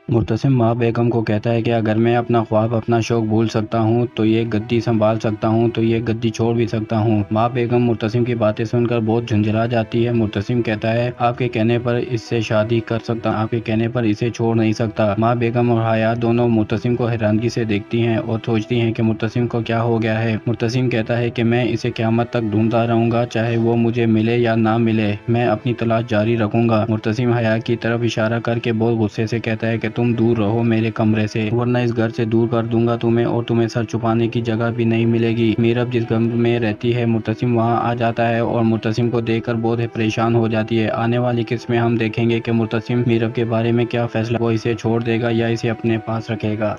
مرتسم ماں بیگم کو کہتا ہے کہ اگر میں اپنا خواب اپنا شوق بھول سکتا ہوں تو یہ گدی سنبھال سکتا ہوں تو یہ گدی چھوڑ بھی سکتا ہوں۔ ماں بیگم مرتسم کی باتیں سن کر بہت جھنجھلا جاتی ہے۔ مرتسم کہتا ہے آپ کے کہنے پر اس سے شادی کر سکتا ہوں، آپ کے کہنے پر اسے چھوڑ نہیں سکتا۔ ماں بیگم اور حیات دونوں مرتسم کو حیرانگی سے دیکھتی ہیں اور سوچتی ہیں کہ مرتسم کو کیا ہو گیا ہے۔ مرتسم کہتا ہے کہ میں اسے قیامت تک ڈھونڈتا رہوں گا، چاہے وہ مجھے ملے یا نہ ملے، میں اپنی تلاش جاری رکھوں گا۔ مرتسم حیات کی طرف اشارہ کر کے بہت غصے سے کہتا ہے کہ تم دور رہو میرے کمرے سے، ورنہ اس گھر سے دور کر دوں گا تمہیں، اور تمہیں سر چھپانے کی جگہ بھی نہیں ملے گی۔ میرب جس کمرے میں رہتی ہے مرتسم وہاں آ جاتا ہے اور مرتسم کو دیکھ کر بہت پریشان ہو جاتی ہے۔ آنے والی قسط میں ہم دیکھیں گے کہ مرتسم میرب کے بارے میں کیا فیصلہ، وہ اسے چھوڑ دے گا یا اسے اپنے پاس رکھے گا۔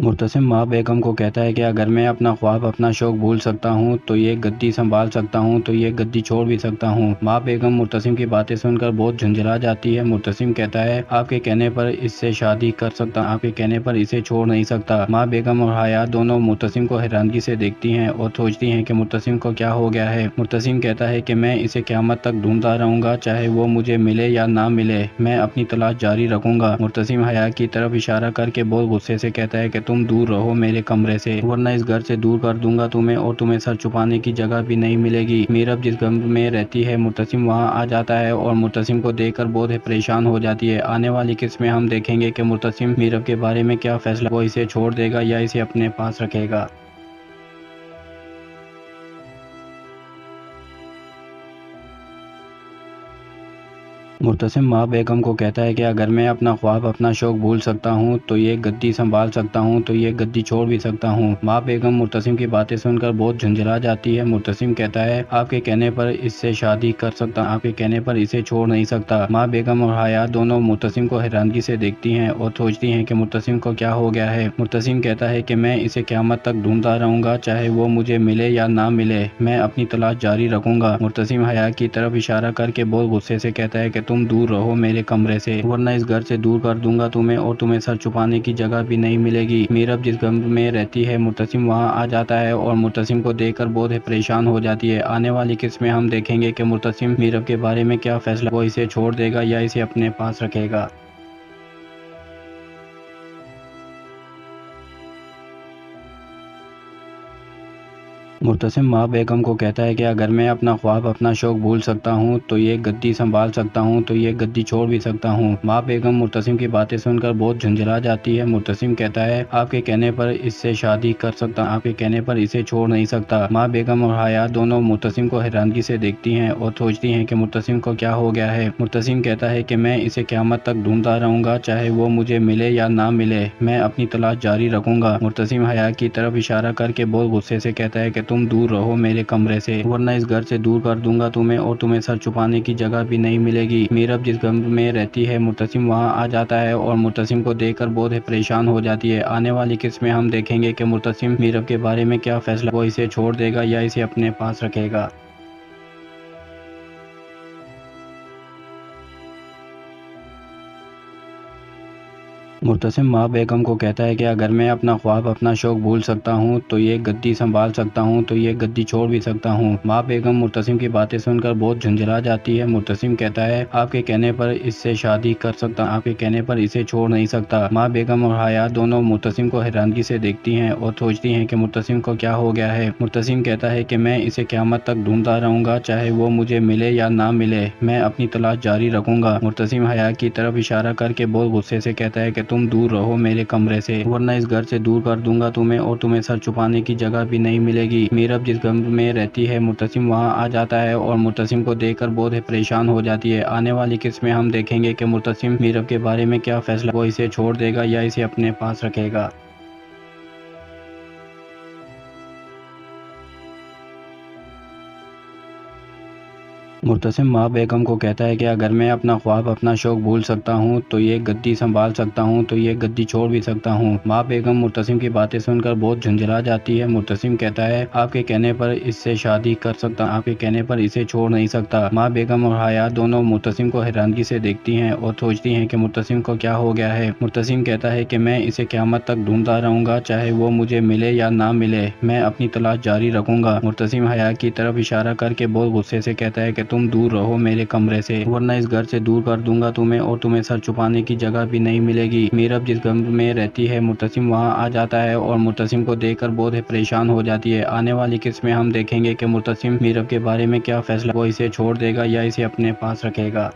مرتسم ماں بیگم کو کہتا ہے کہ اگر میں اپنا خواب اپنا شوق بھول سکتا ہوں تو یہ گدی سنبھال سکتا ہوں تو یہ گدی چھوڑ بھی سکتا ہوں۔ ماں بیگم مرتسم کی باتیں سن کر بہت جھنجھلا جاتی ہے۔ مرتسم کہتا ہے آپ کے کہنے پر اس سے شادی کر سکتا ہوں، آپ کے کہنے پر اسے چھوڑ نہیں سکتا۔ ماں بیگم اور حیات دونوں مرتسم کو حیرانگی سے دیکھتی ہیں اور سوچتی ہیں کہ مرتسم کو کیا ہو گیا ہے۔ مرتسم کہتا ہے کہ میں اسے قیامت تک ڈھونڈتا رہوں گا، چاہے وہ مجھے ملے یا نہ ملے، میں اپنی تلاش جاری رکھوں گا۔ مرتسم حیات کی طرف اشارہ کر کے بہت غصے سے کہتا ہے کہ تم دور رہو میرے کمرے سے، ورنہ اس گھر سے دور کر دوں گا تمہیں، اور تمہیں سر چھپانے کی جگہ بھی نہیں ملے گی۔ میرب جس کمرے میں رہتی ہے مرتسم وہاں آ جاتا ہے اور مرتسم کو دیکھ کر بہت پریشان ہو جاتی ہے۔ آنے والی قسط میں ہم دیکھیں گے کہ مرتسم میرب کے بارے میں کیا فیصلہ، وہ اسے چھوڑ دے گا یا اسے اپنے پاس رکھے گا۔ مرتسم ماں بیگم کو کہتا ہے کہ اگر میں اپنا خواب اپنا شوق بھول سکتا ہوں تو یہ گدی سنبھال سکتا ہوں تو یہ گدی چھوڑ بھی سکتا ہوں۔ ماں بیگم مرتسم کی باتیں سن کر بہت جھنجھلا جاتی ہے۔ مرتسم کہتا ہے آپ کے کہنے پر اس سے شادی کر سکتا ہوں، آپ کے کہنے پر اسے چھوڑ نہیں سکتا۔ ماں بیگم اور حیات دونوں مرتسم کو حیرانگی سے دیکھتی ہیں اور سوچتی ہیں کہ مرتسم کو کیا ہو گیا ہے۔ مرتسم کہتا ہے کہ میں اسے قیامت تک ڈھونڈتا رہوں گا، چاہے وہ مجھے ملے یا نہ ملے، میں اپنی تلاش جاری رکھوں گا۔ مرتسم حیات کی طرف اشارہ کر کے بہت غصے سے کہتا ہے کہ تم دور رہو میرے کمرے سے، ورنہ اس گھر سے دور کر دوں گا تمہیں، اور تمہیں سر چھپانے کی جگہ بھی نہیں ملے گی۔ میرب جس کمرے میں رہتی ہے مرتسم وہاں آ جاتا ہے اور مرتسم کو دیکھ کر بہت پریشان ہو جاتی ہے۔ آنے والی قسط میں ہم دیکھیں گے کہ مرتسم میرب کے بارے میں کیا فیصلہ، وہ اسے چھوڑ دے گا یا اسے اپنے پاس رکھے گا۔ مرتسم ماں بیگم کو کہتا ہے کہ اگر میں اپنا خواب اپنا شوق بھول سکتا ہوں تو یہ گدی سنبھال سکتا ہوں تو یہ گدی چھوڑ بھی سکتا ہوں۔ ماں بیگم مرتسم کی باتیں سن کر بہت جھنجھلا جاتی ہے۔ مرتسم کہتا ہے آپ کے کہنے پر اس سے شادی کر سکتا ہوں، آپ کے کہنے پر اسے چھوڑ نہیں سکتا۔ ماں بیگم اور حیات دونوں مرتسم کو حیرانگی سے دیکھتی ہیں اور سوچتی ہیں کہ مرتسم کو کیا ہو گیا ہے۔ مرتسم کہتا ہے کہ میں اسے قیامت تک ڈھونڈتا رہوں گا، چاہے وہ مجھے ملے یا نہ ملے، میں اپنی تلاش جاری رکھوں گا۔ مرتسم حیات کی طرف اشارہ کر کے بہت غصے سے کہتا ہے کہ تم دور رہو میرے کمرے سے، ورنہ اس گھر سے دور کر دوں گا تمہیں، اور تمہیں سر چھپانے کی جگہ بھی نہیں ملے گی۔ میرب جس کمرے میں رہتی ہے مرتسم وہاں آ جاتا ہے اور مرتسم کو دیکھ کر بہت پریشان ہو جاتی ہے۔ آنے والی قسط میں ہم دیکھیں گے کہ مرتسم میرب کے بارے میں کیا فیصلہ، وہ اسے چھوڑ دے گا یا اسے اپنے پاس رکھے گا۔ مرتسم ماں بیگم کو کہتا ہے کہ اگر میں اپنا خواب اپنا شوق بھول سکتا ہوں تو یہ گدی سنبھال سکتا ہوں تو یہ گدی چھوڑ بھی سکتا ہوں۔ ماں بیگم مرتسم کی باتیں سن کر بہت جھنجھلا جاتی ہے۔ مرتسم کہتا ہے آپ کے کہنے پر اس سے شادی کر سکتا ہوں، آپ کے کہنے پر اسے چھوڑ نہیں سکتا۔ ماں بیگم اور حیات دونوں مرتسم کو حیرانگی سے دیکھتی ہیں اور سوچتی ہیں کہ مرتسم کو کیا ہو گیا ہے۔ مرتسم کہتا ہے کہ میں اسے قیامت تک ڈھونڈتا رہوں گا، چاہے وہ مجھے ملے یا نہ ملے، میں اپنی تلاش جاری رکھوں گا۔ مرتسم حیات کی طرف اشارہ کر کے بہت غصے سے کہتا ہے کہ تم دور رہو میرے کمرے سے، ورنہ اس گھر سے دور کر دوں گا تمہیں، اور تمہیں سر چھپانے کی جگہ بھی نہیں ملے گی۔ میرب جس کمرے میں رہتی ہے مرتسم وہاں آ جاتا ہے اور مرتسم کو دیکھ کر بہت پریشان ہو جاتی ہے۔ آنے والی قسط میں ہم دیکھیں گے کہ مرتسم میرب کے بارے میں کیا فیصلہ، وہ اسے چھوڑ دے گا یا اسے اپنے پاس رکھے گا۔ मुर्तसिम माँ बेगम को कहता है कि अगर मैं अपना ख्वाब अपना शौक भूल सकता हूँ तो ये गद्दी संभाल सकता हूँ तो ये गद्दी छोड़ भी सकता हूँ। माँ बेगम मुर्तसिम की बातें सुनकर बहुत झुंझला जाती है। मुर्तसिम कहता है आपके कहने पर इससे शादी कर सकता, आपके कहने पर इसे छोड़ नहीं सकता। माँ बेगम और हयात दोनों मुर्तसिम को हैरानगी से देखती हैं और सोचती हैं कि मुर्तसिम को क्या हो गया है। मुर्तसिम कहता है कि मैं इसे क़यामत तक ढूंढता रहूंगा, चाहे वो मुझे मिले या ना मिले, मैं अपनी तलाश जारी रखूंगा। मुर्तसिम हयात की तरफ इशारा करके बहुत गुस्से से कहता है कि तुम दूर रहो मेरे कमरे से, वरना इस घर से दूर कर दूंगा तुम्हें और तुम्हें सर छुपाने की जगह भी नहीं मिलेगी। मीरब जिस कमरे में रहती है मुर्तसिम वहां आ जाता है और मुर्तसिम को देखकर बहुत परेशान हो जाती है। आने वाली किस्त में हम देखेंगे कि मुर्तसिम मीरब के बारे में क्या फैसला, वो इसे छोड़ देगा या इसे अपने पास रखेगा।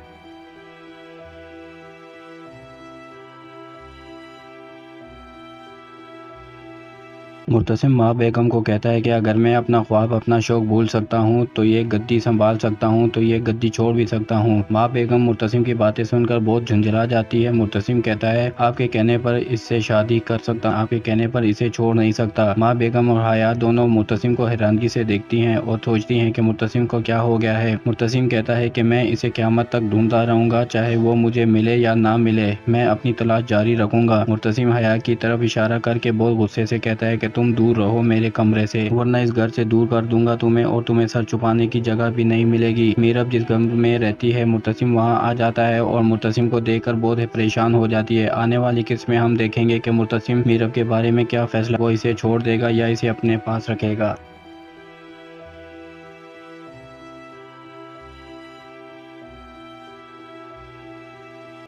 मुर्तसिम माँ बेगम को कहता है कि अगर मैं अपना ख्वाब अपना शौक भूल सकता हूँ तो ये गद्दी संभाल सकता हूँ तो ये गद्दी छोड़ भी सकता हूँ। माँ बेगम मुर्तसिम की बातें सुनकर बहुत झुंझला जाती है। मुर्तसिम कहता है आपके कहने पर इससे शादी कर सकता, आपके कहने पर इसे छोड़ नहीं सकता। माँ बेगम और हयात दोनों मुर्तसिम को हैरानगी से देखती हैं और सोचती हैं कि मुर्तसिम को क्या हो गया है। मुर्तसिम कहता है कि मैं इसे क़यामत तक ढूंढता रहूंगा, चाहे वो मुझे मिले या ना मिले, मैं अपनी तलाश जारी रखूंगा। मुर्तसिम हयात की तरफ इशारा करके बहुत गुस्से से कहता है कि तुम दूर रहो मेरे कमरे से, वरना इस घर से दूर कर दूंगा तुम्हें और तुम्हें सर छुपाने की जगह भी नहीं मिलेगी। मीरब जिस कमरे में रहती है मुर्तसिम वहां आ जाता है और मुर्तसिम को देखकर बहुत परेशान हो जाती है। आने वाली किस्त में हम देखेंगे कि मुर्तसिम मीरब के बारे में क्या फैसला, वो इसे छोड़ देगा या इसे अपने पास रखेगा।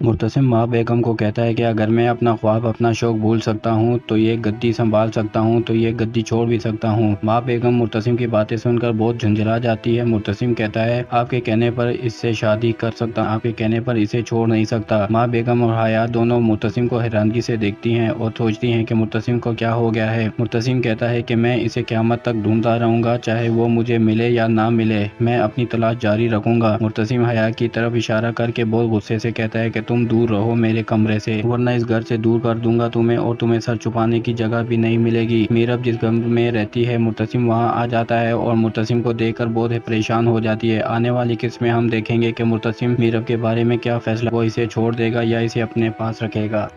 मुर्तसिम माँ बेगम को कहता है कि अगर मैं अपना ख्वाब अपना शौक भूल सकता हूँ तो ये गद्दी संभाल सकता हूँ तो ये गद्दी छोड़ भी सकता हूँ। माँ बेगम मुर्तसिम की बातें सुनकर बहुत झुंझला जाती है। मुर्तसिम कहता है आपके कहने पर इससे शादी कर सकता, आपके कहने पर इसे छोड़ नहीं सकता। माँ बेगम और हयात दोनों मुर्तसिम को हैरानगी से देखती हैं और सोचती हैं कि मुर्तसिम को क्या हो गया है। मुर्तसिम कहता है कि मैं इसे क़यामत तक ढूंढता रहूंगा, चाहे वो मुझे मिले या ना मिले, मैं अपनी तलाश जारी रखूंगा। मुर्तसिम हयात की तरफ इशारा करके बहुत गुस्से से कहता है कि तुम दूर रहो मेरे कमरे से, वरना इस घर से दूर कर दूंगा तुम्हें और तुम्हें सर छुपाने की जगह भी नहीं मिलेगी। मीरब जिस कमरे में रहती है मुर्तसिम वहां आ जाता है और मुर्तसिम को देखकर बहुत परेशान हो जाती है। आने वाली किस्त में हम देखेंगे कि मुर्तसिम मीरब के बारे में क्या फैसला, वो इसे छोड़ देगा या इसे अपने पास रखेगा।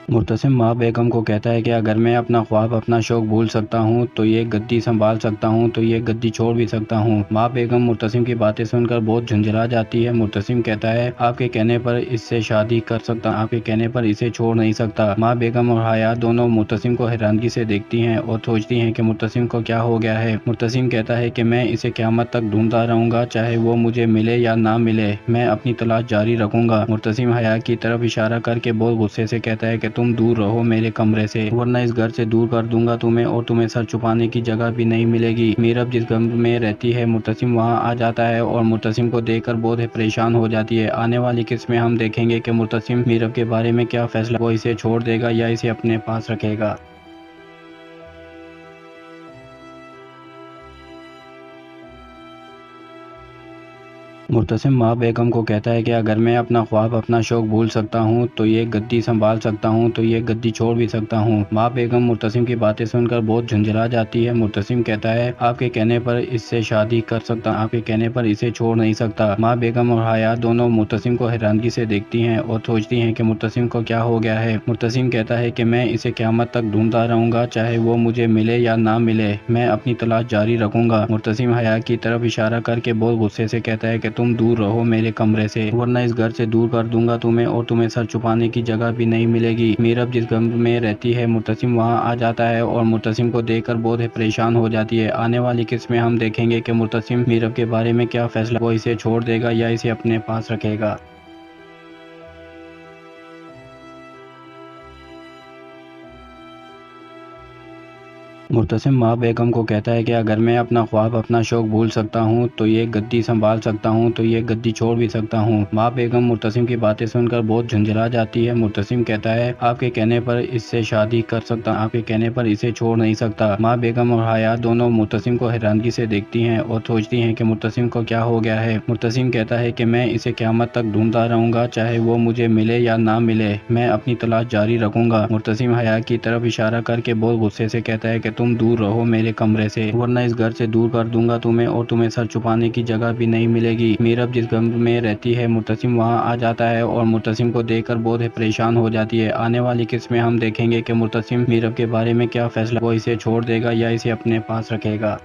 मुर्तसिम माँ बेगम को कहता है कि अगर मैं अपना ख्वाब अपना शौक भूल सकता हूँ तो ये गद्दी संभाल सकता हूँ तो ये गद्दी छोड़ भी सकता हूँ। माँ बेगम मुर्तसिम की बातें सुनकर बहुत झुंझला जाती है। मुर्तसिम कहता है आपके कहने पर इससे शादी कर सकता, आपके कहने पर इसे छोड़ नहीं सकता। माँ बेगम और हयात दोनों मुर्तसिम को हैरानगी से देखती हैं और सोचती हैं कि मुर्तसिम को क्या हो गया है। मुर्तसिम कहता है कि मैं इसे क़यामत तक ढूंढता रहूंगा, चाहे वो मुझे मिले या ना मिले, मैं अपनी तलाश जारी रखूंगा। मुर्तसिम हयात की तरफ इशारा करके बहुत गुस्से से कहता है कि तुम दूर रहो मेरे कमरे से, वरना इस घर से दूर कर दूंगा तुम्हें और तुम्हें सर छुपाने की जगह भी नहीं मिलेगी। मीरब जिस कमरे में रहती है मुर्तसिम वहां आ जाता है और मुर्तसिम को देखकर बहुत परेशान हो जाती है। आने वाली किस्त में हम देखेंगे कि मुर्तसिम मीरब के बारे में क्या फैसला, वो इसे छोड़ देगा या इसे अपने पास रखेगा। मुर्तसिम माँ बेगम को कहता है कि अगर मैं अपना ख्वाब अपना शौक भूल सकता हूँ तो ये गद्दी संभाल सकता हूँ तो ये गद्दी छोड़ भी सकता हूँ। माँ बेगम मुर्तसिम की बातें सुनकर बहुत झुंझला जाती है। मुर्तसिम कहता है आपके कहने पर इससे शादी कर सकता, आपके कहने पर इसे छोड़ नहीं सकता। माँ बेगम और हयात दोनों मुर्तसिम को हैरानगी से देखती हैं और सोचती हैं कि मुर्तसिम को क्या हो गया है। मुर्तसिम कहता है कि मैं इसे क़यामत तक ढूंढता रहूंगा, चाहे वो मुझे मिले या ना मिले, मैं अपनी तलाश जारी रखूंगा। मुर्तसिम हयात की तरफ इशारा करके बहुत गुस्से से कहता है कि तुम दूर रहो मेरे कमरे से, वरना इस घर से दूर कर दूंगा तुम्हें और तुम्हें सर छुपाने की जगह भी नहीं मिलेगी। मीरब जिस कमरे में रहती है मुर्तसिम वहां आ जाता है और मुर्तसिम को देखकर बहुत परेशान हो जाती है। आने वाली किस्त में हम देखेंगे कि मुर्तसिम मीरब के बारे में क्या फैसला, वो इसे छोड़ देगा या इसे अपने पास रखेगा। मुर्तसिम माँ बेगम को कहता है कि अगर मैं अपना ख्वाब अपना शौक भूल सकता हूँ तो ये गद्दी संभाल सकता हूँ तो ये गद्दी छोड़ भी सकता हूँ। माँ बेगम मुर्तसिम की बातें सुनकर बहुत झुंझला जाती है। मुर्तसिम कहता है आपके कहने पर इससे शादी कर सकता, आपके कहने पर इसे छोड़ नहीं सकता। माँ बेगम और हयात दोनों मुर्तसिम को हैरानगी से देखती हैं और सोचती हैं कि मुर्तसिम को क्या हो गया है। मुर्तसिम कहता है कि मैं इसे क़यामत तक ढूंढता रहूंगा, चाहे वो मुझे मिले या ना मिले, मैं अपनी तलाश जारी रखूंगा। मुर्तसिम हयात की तरफ इशारा करके बहुत गुस्से से कहता है कि तुम दूर रहो मेरे कमरे से, वरना इस घर से दूर कर दूंगा तुम्हें और तुम्हें सर छुपाने की जगह भी नहीं मिलेगी। मीरब जिस कमरे में रहती है मुर्तसिम वहां आ जाता है और मुर्तसिम को देखकर बहुत ही परेशान हो जाती है। आने वाली किस्त में हम देखेंगे कि मुर्तसिम मीरब के बारे में क्या फैसला, वो इसे छोड़ देगा या इसे अपने पास रखेगा।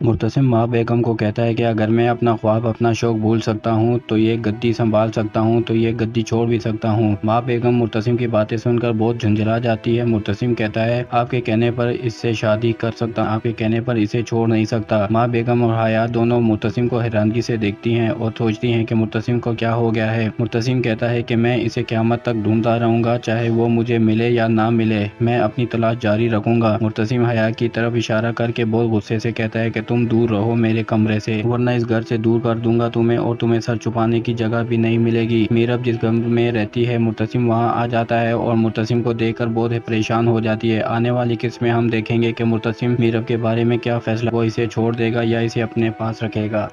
मुर्तसिम माँ बेगम को कहता है कि अगर मैं अपना ख्वाब अपना शौक भूल सकता हूँ तो ये गद्दी संभाल सकता हूँ तो ये गद्दी छोड़ भी सकता हूँ। माँ बेगम मुर्तसिम की बातें सुनकर बहुत झुंझला जाती है। मुर्तसिम कहता है आपके कहने पर इससे शादी कर सकता, आपके कहने पर इसे छोड़ नहीं सकता। माँ बेगम और हयात दोनों मुर्तसिम को हैरानगी से देखती हैं और सोचती हैं कि मुर्तसिम को क्या हो गया है। मुर्तसिम कहता है कि मैं इसे क़यामत तक ढूंढता रहूंगा, चाहे वो मुझे मिले या ना मिले, मैं अपनी तलाश जारी रखूंगा। मुर्तसिम हयात की तरफ इशारा करके बहुत गुस्से से कहता है कि तुम दूर रहो मेरे कमरे से, वरना इस घर से दूर कर दूंगा तुम्हें और तुम्हें सर छुपाने की जगह भी नहीं मिलेगी। मीरब जिस कमरे में रहती है मुर्तसिम वहां आ जाता है और मुर्तसिम को देखकर बहुत ही परेशान हो जाती है। आने वाली किस्त में हम देखेंगे कि मुर्तसिम मीरब के बारे में क्या फैसला, वो इसे छोड़ देगा या इसे अपने पास रखेगा।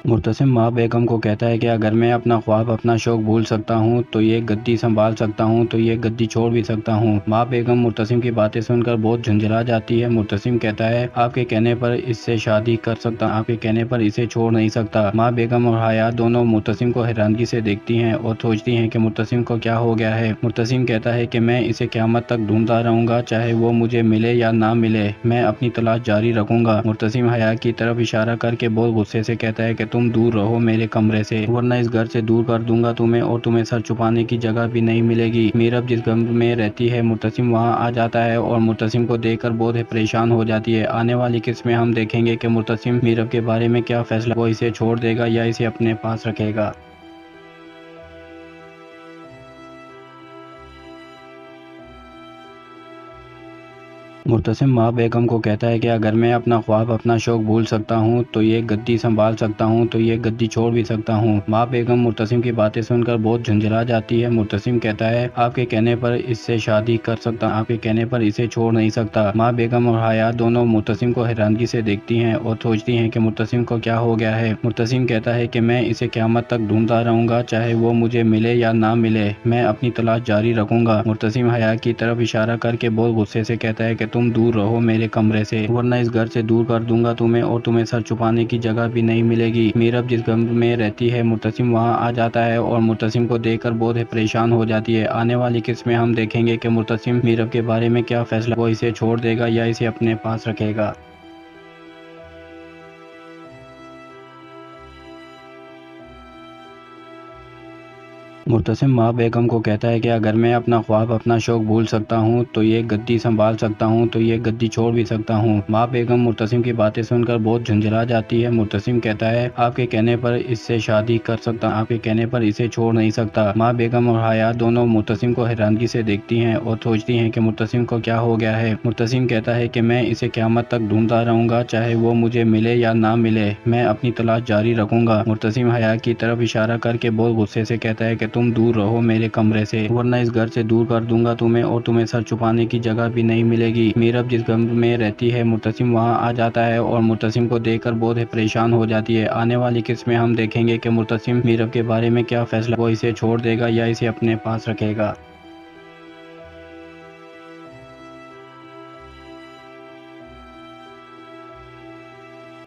मुर्तसिम माँ बेगम को कहता है कि अगर मैं अपना ख्वाब अपना शौक भूल सकता हूँ तो ये गद्दी संभाल सकता हूँ तो ये गद्दी छोड़ भी सकता हूँ। माँ बेगम मुर्तसिम की बातें सुनकर बहुत झुंझला जाती है। मुर्तसिम कहता है आपके कहने पर इससे शादी कर सकता, आपके कहने पर इसे छोड़ नहीं सकता। माँ बेगम और हयात दोनों मुर्तसिम को हैरानगी से देखती हैं और सोचती हैं कि मुर्तसिम को क्या हो गया है। मुर्तसिम कहता है कि मैं इसे क़यामत तक ढूंढता रहूंगा, चाहे वो मुझे मिले या ना मिले, मैं अपनी तलाश जारी रखूंगा। मुर्तसिम हयात की तरफ इशारा करके बहुत गुस्से से कहता है कि तुम दूर रहो मेरे कमरे से, वरना इस घर से दूर कर दूंगा तुम्हें और तुम्हें सर छुपाने की जगह भी नहीं मिलेगी। मीरब जिस कमरे में रहती है मुर्तसिम वहां आ जाता है और मुर्तसिम को देखकर बहुत ही परेशान हो जाती है। आने वाली किस्त में हम देखेंगे कि मुर्तसिम मीरब के बारे में क्या फैसला, वो इसे छोड़ देगा या इसे अपने पास रखेगा। मुर्तसिम माँ बेगम को कहता है कि अगर मैं अपना ख्वाब अपना शौक भूल सकता हूँ तो ये गद्दी संभाल सकता हूँ तो ये गद्दी छोड़ भी सकता हूँ। माँ बेगम मुर्तसिम की बातें सुनकर बहुत झुंझला जाती है। मुर्तसिम कहता है आपके कहने पर इससे शादी कर सकता, आपके कहने पर इसे छोड़ नहीं सकता। माँ बेगम और हयात दोनों मुर्तसिम को हैरानगी से देखती हैं और सोचती हैं कि मुर्तसिम को क्या हो गया है। मुर्तसिम कहता है कि मैं इसे क़यामत तक ढूंढता रहूंगा, चाहे वो मुझे मिले या ना मिले, मैं अपनी तलाश जारी रखूंगा। मुर्तसिम हयात की तरफ इशारा करके बहुत गुस्से से कहता है कि तुम दूर रहो मेरे कमरे से, वरना इस घर से दूर कर दूंगा तुम्हें और तुम्हें सर छुपाने की जगह भी नहीं मिलेगी। मीरब जिस कमरे में रहती है मुर्तसिम वहां आ जाता है और मुर्तसिम को देखकर बहुत ही परेशान हो जाती है। आने वाली किस्त में हम देखेंगे कि मुर्तसिम मीरब के बारे में क्या फैसला, वो इसे छोड़ देगा या इसे अपने पास रखेगा। मुर्तसिम माँ बेगम को कहता है कि अगर मैं अपना ख्वाब अपना शौक भूल सकता हूँ तो ये गद्दी संभाल सकता हूँ तो ये गद्दी छोड़ भी सकता हूँ। माँ बेगम मुर्तसिम की बातें सुनकर बहुत झुंझला जाती है। मुर्तसिम कहता है आपके कहने पर इससे शादी कर सकता, आपके कहने पर इसे छोड़ नहीं सकता। माँ बेगम और हयात दोनों मुर्तसिम को हैरानगी से देखती हैं और सोचती हैं कि मुर्तसिम को क्या हो गया है। मुर्तसिम कहता है कि मैं इसे क़यामत तक ढूंढता रहूंगा, चाहे वो मुझे मिले या ना मिले, मैं अपनी तलाश जारी रखूंगा। मुर्तसिम हयात की तरफ इशारा करके बहुत गुस्से से कहता है कि तुम दूर रहो मेरे कमरे से, वरना इस घर से दूर कर दूंगा तुम्हें और तुम्हें सर छुपाने की जगह भी नहीं मिलेगी। मीरब जिस कमरे में रहती है मुर्तसिम वहां आ जाता है और मुर्तसिम को देखकर बहुत ही परेशान हो जाती है। आने वाली किस्त में हम देखेंगे कि मुर्तसिम मीरब के बारे में क्या फैसला, वो इसे छोड़ देगा या इसे अपने पास रखेगा।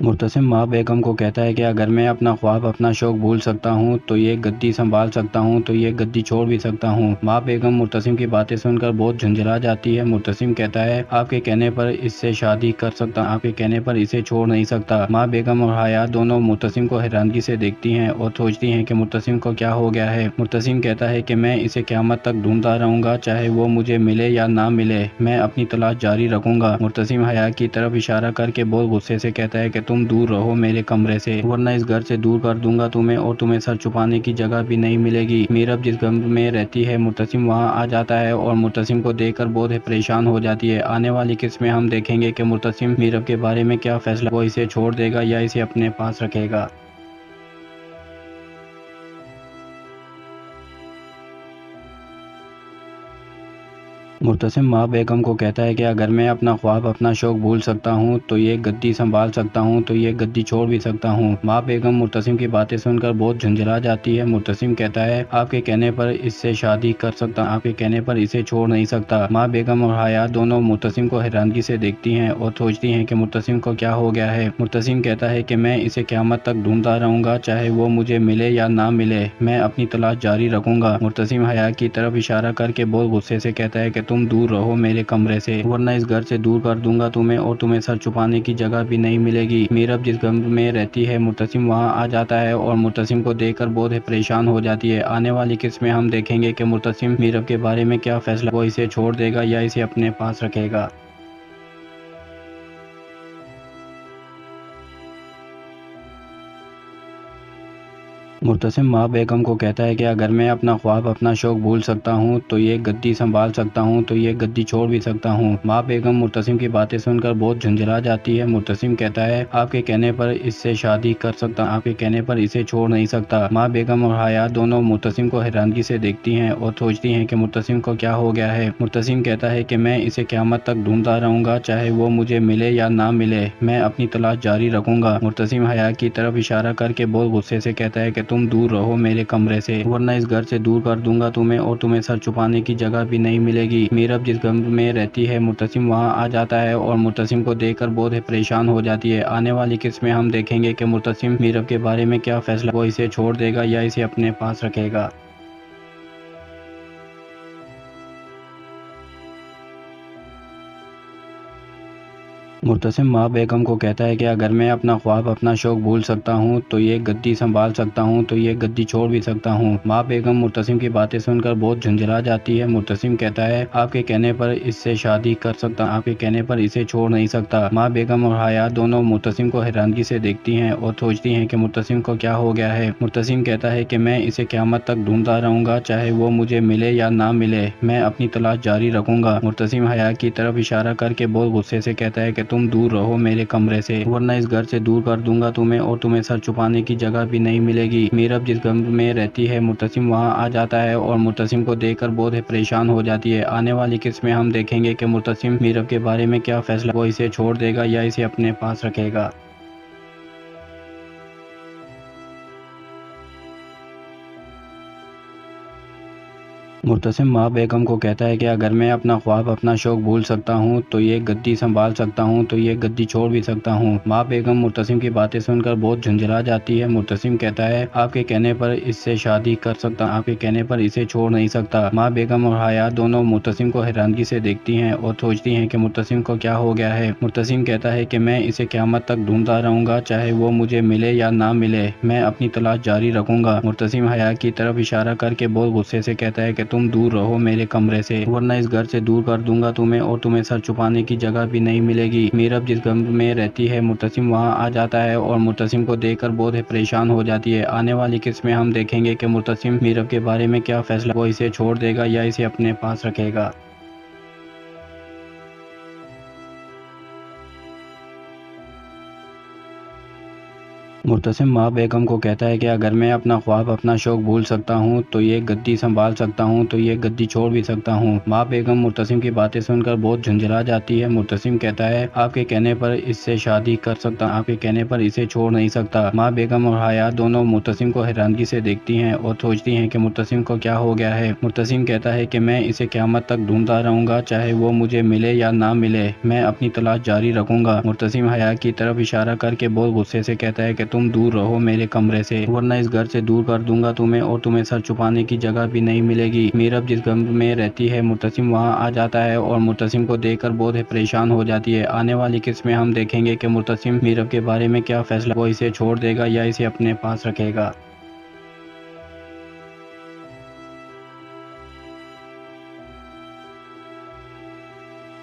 मुर्तसिम माँ बेगम को कहता है कि अगर मैं अपना ख्वाब अपना शौक भूल सकता हूँ तो ये गद्दी संभाल सकता हूँ तो ये गद्दी छोड़ भी सकता हूँ। माँ बेगम मुर्तसिम की बातें सुनकर बहुत झुंझला जाती है। मुर्तसिम कहता है आपके कहने पर इससे शादी कर सकता, आपके कहने पर इसे छोड़ नहीं सकता। माँ बेगम और हयात दोनों मुर्तसिम को हैरानगी से देखती हैं और सोचती हैं कि मुर्तसिम को क्या हो गया है। मुर्तसिम कहता है कि मैं इसे क़यामत तक ढूंढता रहूंगा, चाहे वो मुझे मिले या ना मिले, मैं अपनी तलाश जारी रखूंगा। मुर्तसिम हयात की तरफ इशारा करके बहुत गुस्से से कहता है कि तुम दूर रहो मेरे कमरे से, वरना इस घर से दूर कर दूंगा तुम्हें और तुम्हें सर छुपाने की जगह भी नहीं मिलेगी। मीरब जिस कमरे में रहती है मुर्तसिम वहां आ जाता है और मुर्तसिम को देखकर बहुत परेशान हो जाती है। आने वाली किस्त में हम देखेंगे कि मुर्तसिम मीरब के बारे में क्या फैसला, वो इसे छोड़ देगा या इसे अपने पास रखेगा। मुर्तसिम माँ बेगम को कहता है कि अगर मैं अपना ख्वाब अपना शौक भूल सकता हूँ तो ये गद्दी संभाल सकता हूँ तो ये गद्दी छोड़ भी सकता हूँ। माँ बेगम मुर्तसिम की बातें सुनकर बहुत झुंझला जाती है। मुर्तसिम कहता है आपके कहने पर इससे शादी कर सकता, आपके कहने पर इसे छोड़ नहीं सकता। माँ बेगम और हयात दोनों मुर्तसिम को हैरानगी से देखती हैं और सोचती हैं कि मुर्तसिम को क्या हो गया है। मुर्तसिम कहता है कि मैं इसे क़यामत तक ढूंढता रहूंगा, चाहे वो मुझे मिले या ना मिले, मैं अपनी तलाश जारी रखूंगा। मुर्तसिम हयात की तरफ इशारा करके बहुत गुस्से से कहता है कि तुम दूर रहो मेरे कमरे से, वरना इस घर से दूर कर दूंगा तुम्हें और तुम्हें सर छुपाने की जगह भी नहीं मिलेगी। मीरब जिस कमरे में रहती है मुर्तसिम वहां आ जाता है और मुर्तसिम को देखकर बहुत परेशान हो जाती है। आने वाली किस्त में हम देखेंगे कि मुर्तसिम मीरब के बारे में क्या फैसला, वो इसे छोड़ देगा या इसे अपने पास रखेगा। मुर्तसिम माँ बेगम को कहता है कि अगर मैं अपना ख्वाब अपना शौक भूल सकता हूँ तो ये गद्दी संभाल सकता हूँ तो ये गद्दी छोड़ भी सकता हूँ। माँ बेगम मुर्तसिम की बातें सुनकर बहुत झुंझला जाती है। मुर्तसिम कहता है आपके कहने पर इससे शादी कर सकता, आपके कहने पर इसे छोड़ नहीं सकता। माँ बेगम और हयात दोनों मुर्तसिम को हैरानगी से देखती हैं और सोचती हैं कि मुर्तसिम को क्या हो गया है। मुर्तसिम कहता है कि मैं इसे क़यामत तक ढूंढता रहूंगा, चाहे वो मुझे मिले या ना मिले, मैं अपनी तलाश जारी रखूंगा। मुर्तसिम हयात की तरफ इशारा करके बहुत गुस्से से कहता है कि तुम दूर रहो मेरे कमरे से, वरना इस घर से दूर कर दूंगा तुम्हें और तुम्हें सर छुपाने की जगह भी नहीं मिलेगी। मीरब जिस कमरे में रहती है मुर्तसिम वहां आ जाता है और मुर्तसिम को देखकर बहुत परेशान हो जाती है। आने वाली किस्त में हम देखेंगे कि मुर्तसिम मीरब के बारे में क्या फैसला, वो इसे छोड़ देगा या इसे अपने पास रखेगा। मुर्तसिम माँ बेगम को कहता है कि अगर मैं अपना ख्वाब अपना शौक भूल सकता हूँ तो ये गद्दी संभाल सकता हूँ तो ये गद्दी छोड़ भी सकता हूँ। माँ बेगम मुर्तसिम की बातें सुनकर बहुत झुंझला जाती है। मुर्तसिम कहता है आपके कहने पर इससे शादी कर सकता, आपके कहने पर इसे छोड़ नहीं सकता। माँ बेगम और हयात दोनों मुर्तसिम को हैरानगी से देखती हैं और सोचती हैं कि मुर्तसिम को क्या हो गया है। मुर्तसिम कहता है कि मैं इसे क़यामत तक ढूंढता रहूंगा, चाहे वो मुझे मिले या ना मिले, मैं अपनी तलाश जारी रखूंगा। मुर्तसिम हयात की तरफ इशारा करके बहुत गुस्से से कहता है कि तुम दूर रहो मेरे कमरे से, वरना इस घर से दूर कर दूंगा तुम्हें और तुम्हें सर छुपाने की जगह भी नहीं मिलेगी। मीरब जिस कमरे में रहती है मुर्तसिम वहां आ जाता है और मुर्तसिम को देखकर बहुत परेशान हो जाती है। आने वाली किस्त में हम देखेंगे कि मुर्तसिम मीरब के बारे में क्या फैसला, वो इसे छोड़ देगा या इसे अपने पास रखेगा। मुर्तसिम माँ बेगम को कहता है कि अगर मैं अपना ख्वाब अपना शौक भूल सकता हूँ तो ये गद्दी संभाल सकता हूँ तो ये गद्दी छोड़ भी सकता हूँ। माँ बेगम मुर्तसिम की बातें सुनकर बहुत झुंझला जाती है। मुर्तसिम कहता है आपके कहने पर इससे शादी कर सकता, आपके कहने पर इसे छोड़ नहीं सकता। माँ बेगम और हयात दोनों मुर्तसिम को हैरानगी से देखती हैं और सोचती हैं कि मुर्तसिम को क्या हो गया है। मुर्तसिम कहता है कि मैं इसे क़यामत तक ढूंढता रहूंगा, चाहे वो मुझे मिले या ना मिले, मैं अपनी तलाश जारी रखूंगा। मुर्तसिम हयात की तरफ इशारा करके बहुत गुस्से से कहता है कि तुम दूर रहो मेरे कमरे से, वरना इस घर से दूर कर दूंगा तुम्हें और तुम्हें सर छुपाने की जगह भी नहीं मिलेगी। मीरब जिस कमरे में रहती है मुर्तसिम वहां आ जाता है और मुर्तसिम को देखकर बहुत परेशान हो जाती है। आने वाली किस्त में हम देखेंगे कि मुर्तसिम मीरब के बारे में क्या फैसला, वो इसे छोड़ देगा या इसे अपने पास रखेगा। मुर्तसिम माँ बेगम को कहता है कि अगर मैं अपना ख्वाब अपना शौक भूल सकता हूँ तो ये गद्दी संभाल सकता हूँ तो ये गद्दी छोड़ भी सकता हूँ। माँ बेगम मुर्तसिम की बातें सुनकर बहुत झुंझला जाती है। मुर्तसिम कहता है आपके कहने पर इससे शादी कर सकता, आपके कहने पर इसे छोड़ नहीं सकता। माँ बेगम और हयात दोनों मुर्तसिम को हैरानगी से देखती हैं और सोचती हैं कि मुर्तसिम को क्या हो गया है। मुर्तसिम कहता है कि मैं इसे क़यामत तक ढूंढता रहूंगा, चाहे वो मुझे मिले या ना मिले, मैं अपनी तलाश जारी रखूंगा। मुर्तसिम हयात की तरफ इशारा करके बहुत गुस्से से कहता है कि तुम दूर रहो मेरे कमरे से, वरना इस घर से दूर कर दूंगा तुम्हें और तुम्हें सर छुपाने की जगह भी नहीं मिलेगी। मीरब जिस कमरे में रहती है मुर्तसिम वहां आ जाता है और मुर्तसिम को देखकर बहुत ही परेशान हो जाती है। आने वाली किस्त में हम देखेंगे कि मुर्तसिम मीरब के बारे में क्या फैसला, वो इसे छोड़ देगा या इसे अपने पास रखेगा।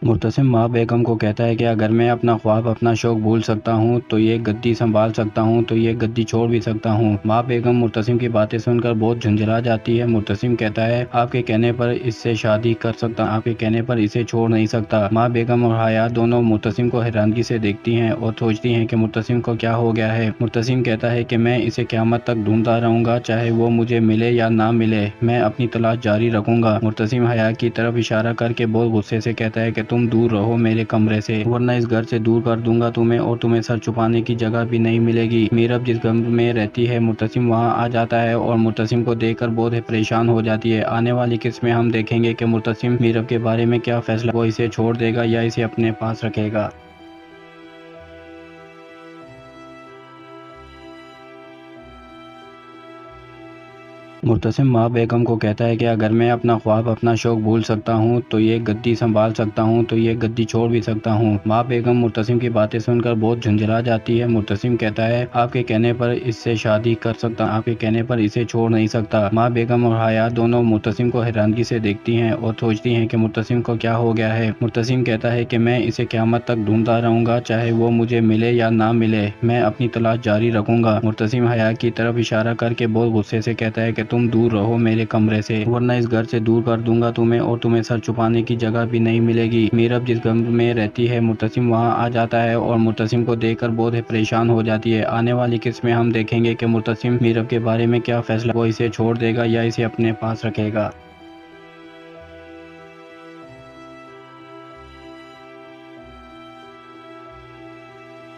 मुर्तसिम माँ बेगम को कहता है कि अगर मैं अपना ख्वाब अपना शौक भूल सकता हूँ तो ये गद्दी संभाल सकता हूँ तो ये गद्दी छोड़ भी सकता हूँ। माँ बेगम मुर्तसिम की बातें सुनकर बहुत झुंझला जाती है। मुर्तसिम कहता है आपके कहने पर इससे शादी कर सकता, आपके कहने पर इसे छोड़ नहीं सकता। माँ बेगम और हयात दोनों मुर्तसिम को हैरानगी से देखती हैं और सोचती हैं कि मुर्तसिम को क्या हो गया है। मुर्तसिम कहता है कि मैं इसे क़यामत तक ढूंढता रहूंगा, चाहे वो मुझे मिले या ना मिले, मैं अपनी तलाश जारी रखूंगा। मुर्तसिम हयात की तरफ इशारा करके बहुत गुस्से से कहता है कि तुम दूर रहो मेरे कमरे से, वरना इस घर से दूर कर दूंगा तुम्हें और तुम्हें सर छुपाने की जगह भी नहीं मिलेगी। मीरब जिस कमरे में रहती है मुर्तसिम वहां आ जाता है और मुर्तसिम को देखकर बहुत ही परेशान हो जाती है। आने वाली किस्त में हम देखेंगे कि मुर्तसिम मीरब के बारे में क्या फैसला, वो इसे छोड़ देगा या इसे अपने पास रखेगा। मुर्तसिम माँ बेगम को कहता है कि अगर मैं अपना ख्वाब अपना शौक भूल सकता हूँ तो ये गद्दी संभाल सकता हूँ तो ये गद्दी छोड़ भी सकता हूँ। माँ बेगम मुर्तसिम की बातें सुनकर बहुत झुंझला जाती है। मुर्तसिम कहता है आपके कहने पर इससे शादी कर सकता, आपके कहने पर इसे छोड़ नहीं सकता। माँ बेगम और हयात दोनों मुर्तसिम को हैरानगी से देखती हैं और सोचती हैं कि मुर्तसिम को क्या हो गया है। मुर्तसिम कहता है कि मैं इसे क़यामत तक ढूंढता रहूंगा, चाहे वो मुझे मिले या ना मिले, मैं अपनी तलाश जारी रखूंगा। मुर्तसिम हयात की तरफ इशारा करके बहुत गुस्से से कहता है कि तुम दूर रहो मेरे कमरे से, वरना इस घर से दूर कर दूंगा तुम्हें और तुम्हें सर छुपाने की जगह भी नहीं मिलेगी। मीरब जिस कमरे में रहती है मुर्तसिम वहां आ जाता है और मुर्तसिम को देखकर बहुत ही परेशान हो जाती है। आने वाली किस्त में हम देखेंगे कि मुर्तसिम मीरब के बारे में क्या फैसला, वो इसे छोड़ देगा या इसे अपने पास रखेगा।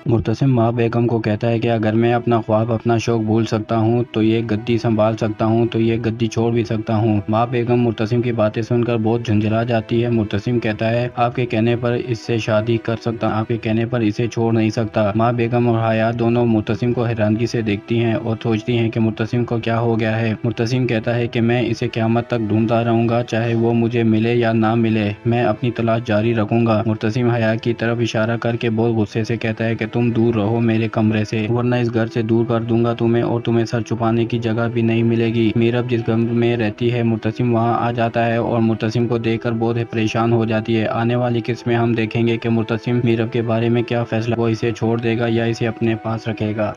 मुर्तसिम माँ बेगम को कहता है कि अगर मैं अपना ख्वाब अपना शौक भूल सकता हूँ तो ये गद्दी संभाल सकता हूँ तो ये गद्दी छोड़ भी सकता हूँ। माँ बेगम मुर्तसिम की बातें सुनकर बहुत झुंझला जाती है। मुर्तसिम कहता है आपके कहने पर इससे शादी कर सकता, आपके कहने पर इसे छोड़ नहीं सकता। माँ बेगम और हयात दोनों मुर्तसिम को हैरानगी से देखती हैं और सोचती हैं कि मुर्तसिम को क्या हो गया है। मुर्तसिम कहता है कि मैं इसे क़यामत तक ढूंढता रहूंगा, चाहे वो मुझे मिले या ना मिले, मैं अपनी तलाश जारी रखूंगा। मुर्तसिम हयात की तरफ इशारा करके बहुत गुस्से से कहता है कि तुम दूर रहो मेरे कमरे से, वरना इस घर से दूर कर दूंगा तुम्हें और तुम्हें सर छुपाने की जगह भी नहीं मिलेगी। मीरब जिस कमरे में रहती है मुर्तसिम वहां आ जाता है और मुर्तसिम को देखकर बहुत ही परेशान हो जाती है। आने वाली किस्त में हम देखेंगे कि मुर्तसिम मीरब के बारे में क्या फैसला, वो इसे छोड़ देगा या इसे अपने पास रखेगा।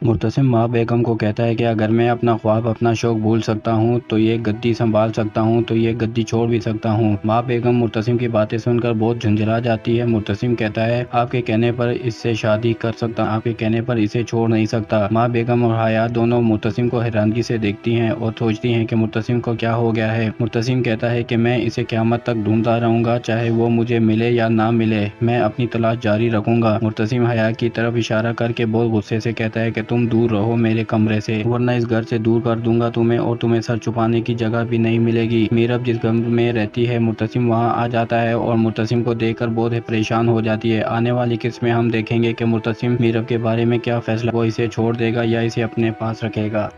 मुर्तसिम माँ बेगम को कहता है कि अगर मैं अपना ख्वाब अपना शौक भूल सकता हूँ तो ये गद्दी संभाल सकता हूँ तो ये गद्दी छोड़ भी सकता हूँ। माँ बेगम मुर्तसिम की बातें सुनकर बहुत झुंझला जाती है। मुर्तसिम कहता है आपके कहने पर इससे शादी कर सकता, आपके कहने पर इसे छोड़ नहीं सकता। माँ बेगम और हयात दोनों मुर्तसिम को हैरानगी से देखती हैं और सोचती हैं कि मुर्तसिम को क्या हो गया है। मुर्तसिम कहता है कि मैं इसे क़यामत तक ढूंढता रहूंगा, चाहे वो मुझे मिले या ना मिले, मैं अपनी तलाश जारी रखूंगा। मुर्तसिम हयात की तरफ इशारा करके बहुत गुस्से से कहता है कि तुम दूर रहो मेरे कमरे से, वरना इस घर से दूर कर दूंगा तुम्हें और तुम्हें सर छुपाने की जगह भी नहीं मिलेगी। मीरब जिस कमरे में रहती है मुर्तसिम वहां आ जाता है और मुर्तसिम को देखकर बहुत ही परेशान हो जाती है। आने वाली किस्त में हम देखेंगे कि मुर्तसिम मीरब के बारे में क्या फैसला, वो इसे छोड़ देगा या इसे अपने पास रखेगा।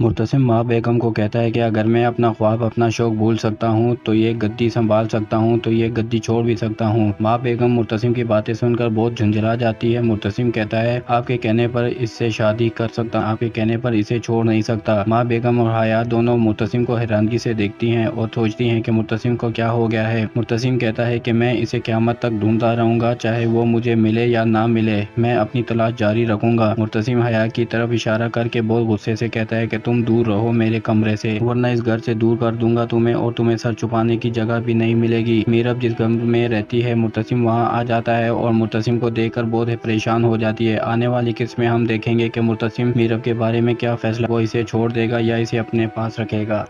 मुर्तसिम माँ बेगम को कहता है कि अगर मैं अपना ख्वाब अपना शौक भूल सकता हूँ तो ये गद्दी संभाल सकता हूँ तो ये गद्दी छोड़ भी सकता हूँ। माँ बेगम मुर्तसिम की बातें सुनकर बहुत झुंझला जाती है। मुर्तसिम कहता है आपके कहने पर इससे शादी कर सकता, आपके कहने पर इसे छोड़ नहीं सकता। माँ बेगम और हयात दोनों मुर्तसिम को हैरानगी से देखती हैं और सोचती हैं कि मुर्तसिम को क्या हो गया है। मुर्तसिम कहता है कि मैं इसे क़यामत तक ढूंढता रहूंगा, चाहे वो मुझे मिले या ना मिले, मैं अपनी तलाश जारी रखूंगा। मुर्तसिम हयात की तरफ इशारा करके बहुत गुस्से से कहता है कि तुम दूर रहो मेरे कमरे से, वरना इस घर से दूर कर दूंगा तुम्हें और तुम्हें सर छुपाने की जगह भी नहीं मिलेगी। मीरब जिस कमरे में रहती है मुर्तसिम वहां आ जाता है और मुर्तसिम को देखकर बहुत ही परेशान हो जाती है। आने वाली किस्त में हम देखेंगे कि मुर्तसिम मीरब के बारे में क्या फैसला, वो इसे छोड़ देगा या इसे अपने पास रखेगा।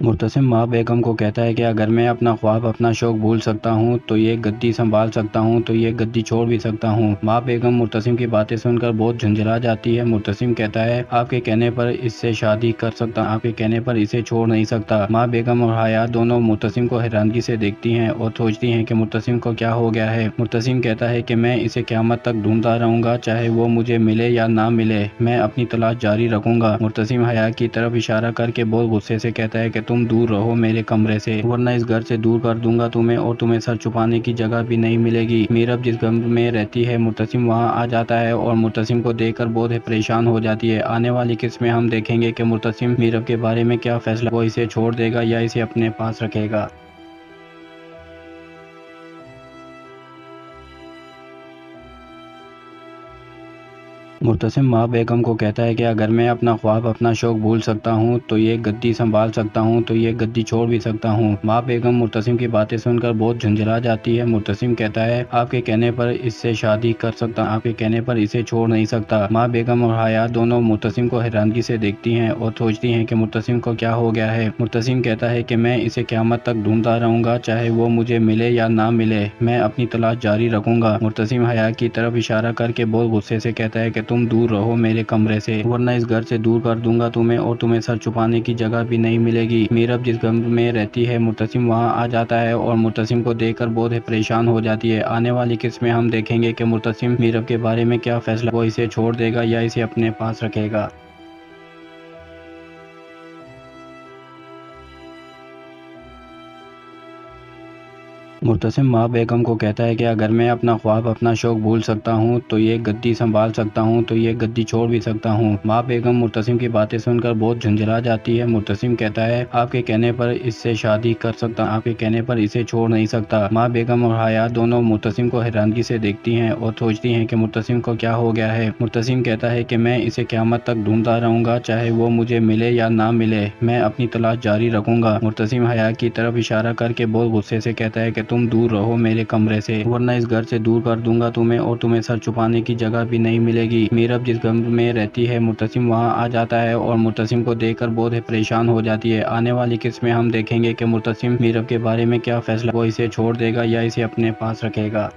मुर्तसिम माँ बेगम को कहता है कि अगर मैं अपना ख्वाब अपना शौक भूल सकता हूँ तो ये गद्दी संभाल सकता हूँ तो ये गद्दी छोड़ भी सकता हूँ। माँ बेगम मुर्तसिम की बातें सुनकर बहुत झुंझला जाती है। मुर्तसिम कहता है आपके कहने पर इससे शादी कर सकता, आपके कहने पर इसे छोड़ नहीं सकता। माँ बेगम और हयात दोनों मुर्तसिम को हैरानगी से देखती हैं और सोचती हैं कि मुर्तसिम को क्या हो गया है। मुर्तसिम कहता है कि मैं इसे क़यामत तक ढूंढता रहूंगा, चाहे वो मुझे मिले या ना मिले, मैं अपनी तलाश जारी रखूंगा। मुर्तसिम हयात की तरफ इशारा करके बहुत गुस्से से कहता है कि तुम दूर रहो मेरे कमरे से, वरना इस घर से दूर कर दूंगा तुम्हें और तुम्हें सर छुपाने की जगह भी नहीं मिलेगी। मीरब जिस कमरे में रहती है मुर्तसिम वहां आ जाता है और मुर्तसिम को देखकर बहुत ही परेशान हो जाती है। आने वाली किस्त में हम देखेंगे कि मुर्तसिम मीरब के बारे में क्या फैसला, वो इसे छोड़ देगा या इसे अपने पास रखेगा। मुर्तसिम माँ बेगम को कहता है कि अगर मैं अपना ख्वाब अपना शौक भूल सकता हूँ तो ये गद्दी संभाल सकता हूँ तो ये गद्दी छोड़ भी सकता हूँ। माँ बेगम मुर्तसिम की बातें सुनकर बहुत झुंझला जाती है। मुर्तसिम कहता है आपके कहने पर इससे शादी कर सकता, आपके कहने पर इसे छोड़ नहीं सकता। माँ बेगम और हयात दोनों मुर्तसिम को हैरानगी से देखती हैं और सोचती हैं कि मुर्तसिम को क्या हो गया है। मुर्तसिम कहता है कि मैं इसे क़यामत तक ढूंढता रहूंगा, चाहे वो मुझे मिले या ना मिले, मैं अपनी तलाश जारी रखूंगा। मुर्तसिम हयात की तरफ इशारा करके बहुत गुस्से से कहता है कि तुम दूर रहो मेरे कमरे से, वरना इस घर से दूर कर दूंगा तुम्हें और तुम्हें सर छुपाने की जगह भी नहीं मिलेगी। मीरब जिस कमरे में रहती है मुर्तसिम वहां आ जाता है और मुर्तसिम को देखकर बहुत ही परेशान हो जाती है। आने वाली किस्त में हम देखेंगे कि मुर्तसिम मीरब के बारे में क्या फैसला, वो इसे छोड़ देगा या इसे अपने पास रखेगा। मुर्तसिम माँ बेगम को कहता है कि अगर मैं अपना ख्वाब अपना शौक भूल सकता हूँ तो ये गद्दी संभाल सकता हूँ तो ये गद्दी छोड़ भी सकता हूँ। माँ बेगम मुर्तसिम की बातें सुनकर बहुत झुंझला जाती है। मुर्तसिम कहता है आपके कहने पर इससे शादी कर सकता, आपके कहने पर इसे छोड़ नहीं सकता। माँ बेगम और हयात दोनों मुर्तसिम को हैरानगी से देखती हैं और सोचती हैं कि मुर्तसिम को क्या हो गया है। मुर्तसिम कहता है कि मैं इसे क़यामत तक ढूंढता रहूंगा, चाहे वो मुझे मिले या ना मिले, मैं अपनी तलाश जारी रखूंगा। मुर्तसिम हयात की तरफ इशारा करके बहुत गुस्से से कहता है कि तुम दूर रहो मेरे कमरे से, वरना इस घर से दूर कर दूंगा तुम्हें और तुम्हें सर छुपाने की जगह भी नहीं मिलेगी। मीरब जिस कमरे में रहती है मुर्तसिम वहां आ जाता है और मुर्तसिम को देखकर बहुत ही परेशान हो जाती है। आने वाली किस्त में हम देखेंगे कि मुर्तसिम मीरब के बारे में क्या फैसला, वो इसे छोड़ देगा या इसे अपने पास रखेगा।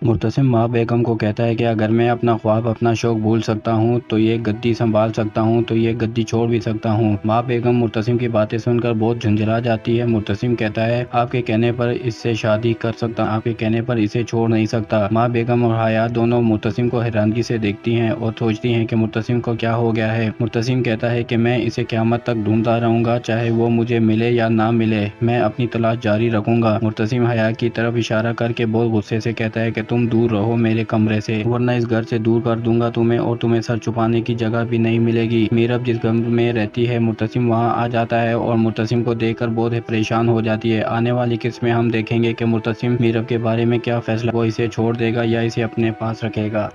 मुर्तसिम माँ बेगम को कहता है कि अगर मैं अपना ख्वाब अपना शौक भूल सकता हूँ तो ये गद्दी संभाल सकता हूँ तो ये गद्दी छोड़ भी सकता हूँ। माँ बेगम मुर्तसिम की बातें सुनकर बहुत झुंझला जाती है। मुर्तसिम कहता है आपके कहने पर इससे शादी कर सकता, आपके कहने पर इसे छोड़ नहीं सकता। माँ बेगम और हयात दोनों मुर्तसिम को हैरानगी से देखती हैं और सोचती हैं कि मुर्तसिम को क्या हो गया है। मुर्तसिम कहता है कि मैं इसे क़यामत तक ढूंढता रहूंगा, चाहे वो मुझे मिले या ना मिले, मैं अपनी तलाश जारी रखूंगा। मुर्तसिम हयात की तरफ इशारा करके बहुत गुस्से से कहता है कि तुम दूर रहो मेरे कमरे से, वरना इस घर से दूर कर दूंगा तुम्हें और तुम्हें सर छुपाने की जगह भी नहीं मिलेगी। मीरब जिस कमरे में रहती है मुर्तसिम वहां आ जाता है और मुर्तसिम को देखकर बहुत ही परेशान हो जाती है। आने वाली किस्त में हम देखेंगे कि मुर्तसिम मीरब के बारे में क्या फैसला, वो इसे छोड़ देगा या इसे अपने पास रखेगा।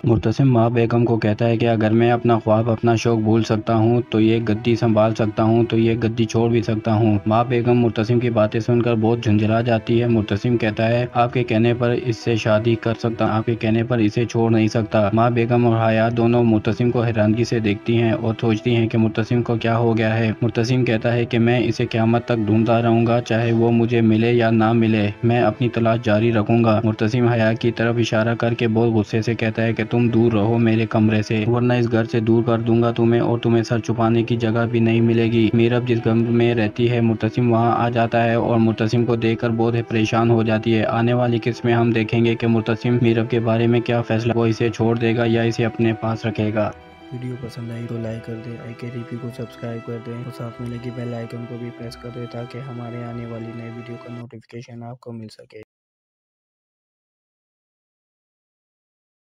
मुर्तसिम माँ बेगम को कहता है कि अगर मैं अपना ख्वाब अपना शौक भूल सकता हूँ तो ये गद्दी संभाल सकता हूँ तो ये गद्दी छोड़ भी सकता हूँ। माँ बेगम मुर्तसिम की बातें सुनकर बहुत झुंझला जाती है। मुर्तसिम कहता है आपके कहने पर इससे शादी कर सकता, आपके कहने पर इसे छोड़ नहीं सकता। माँ बेगम और हयात दोनों मुर्तसिम को हैरानगी से देखती हैं और सोचती हैं कि मुर्तसिम को क्या हो गया है। मुर्तसिम कहता है कि मैं इसे क़यामत तक ढूंढता रहूंगा, चाहे वो मुझे मिले या ना मिले, मैं अपनी तलाश जारी रखूंगा। मुर्तसिम हयात की तरफ इशारा करके बहुत गुस्से से कहता है कि तुम दूर रहो मेरे कमरे से, वरना इस घर से दूर कर दूंगा तुम्हें और तुम्हें सर छुपाने की जगह भी नहीं मिलेगी। मीरब जिस कमरे में रहती है मुर्तसिम वहां आ जाता है और मुर्तसिम को देखकर बहुत परेशान हो जाती है। आने वाली किस्त में हम देखेंगे कि मुर्तसिम मीरब के बारे में क्या फैसला, वो इसे छोड़ देगा या इसे अपने पास रखेगा। वीडियो पसंद आई तो लाइक कर दें, आई के रिव्यू को सब्सक्राइब कर दें और साथ में लगी बेल आइकन को भी प्रेस कर दें ताकि हमारे आने वाली नई वीडियो का नोटिफिकेशन आपको मिल सके।